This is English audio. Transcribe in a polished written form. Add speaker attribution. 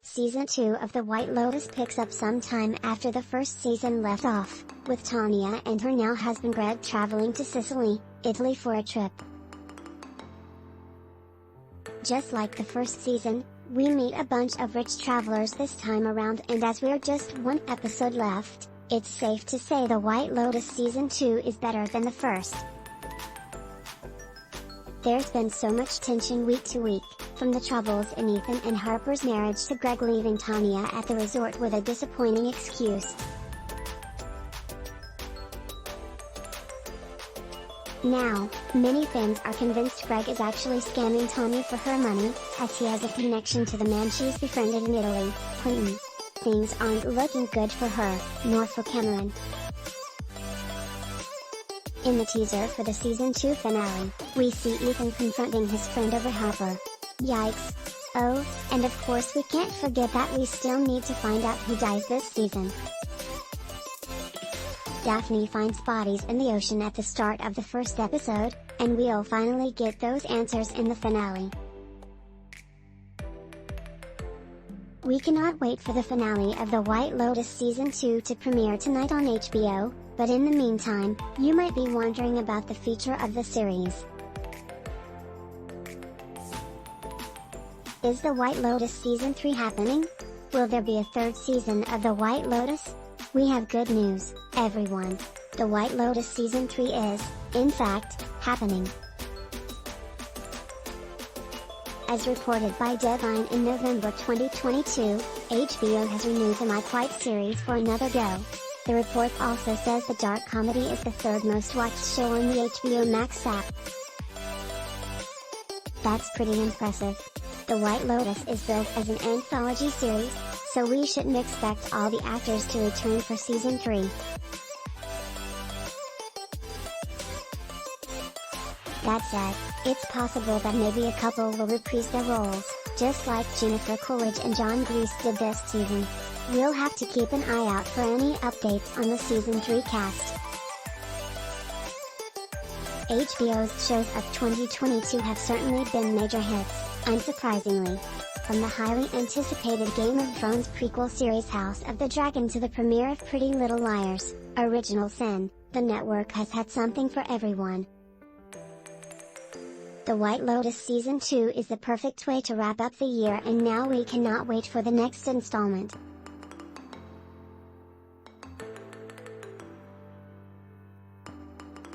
Speaker 1: Season 2 of The White Lotus picks up some time after the first season left off, with Tanya and her now husband Greg traveling to Sicily, Italy for a trip. Just like the first season, we meet a bunch of rich travelers this time around, and as we're just one episode left, it's safe to say The White Lotus Season 2 is better than the first. There's been so much tension week to week, from the troubles in Ethan and Harper's marriage to Greg leaving Tanya at the resort with a disappointing excuse. Now, many fans are convinced Greg is actually scamming Tanya for her money, as he has a connection to the man she's befriended in Italy, Quentin. Things aren't looking good for her, nor for Cameron. In the teaser for the Season 2 finale, we see Ethan confronting his friend over Harper. Yikes. Oh, and of course we can't forget that we still need to find out who dies this season. Daphne finds bodies in the ocean at the start of the first episode, and we'll finally get those answers in the finale. We cannot wait for the finale of The White Lotus Season 2 to premiere tonight on HBO, but in the meantime, you might be wondering about the future of the series. Is The White Lotus Season 3 happening? Will there be a third season of The White Lotus? We have good news, everyone. The White Lotus Season 3 is, in fact, happening. As reported by Deadline in November 2022, HBO has renewed the My Quiet series for another go. The report also says the dark comedy is the third most watched show on the HBO Max app. That's pretty impressive. The White Lotus is billed as an anthology series, so we shouldn't expect all the actors to return for Season 3. That said, it's possible that maybe a couple will reprise their roles, just like Jennifer Coolidge and Gries did this season. We'll have to keep an eye out for any updates on the Season 3 cast. HBO's shows of 2022 have certainly been major hits, unsurprisingly. From the highly anticipated Game of Thrones prequel series House of the Dragon to the premiere of Pretty Little Liars, Original Sin, the network has had something for everyone. The White Lotus Season 2 is the perfect way to wrap up the year, and now we cannot wait for the next installment.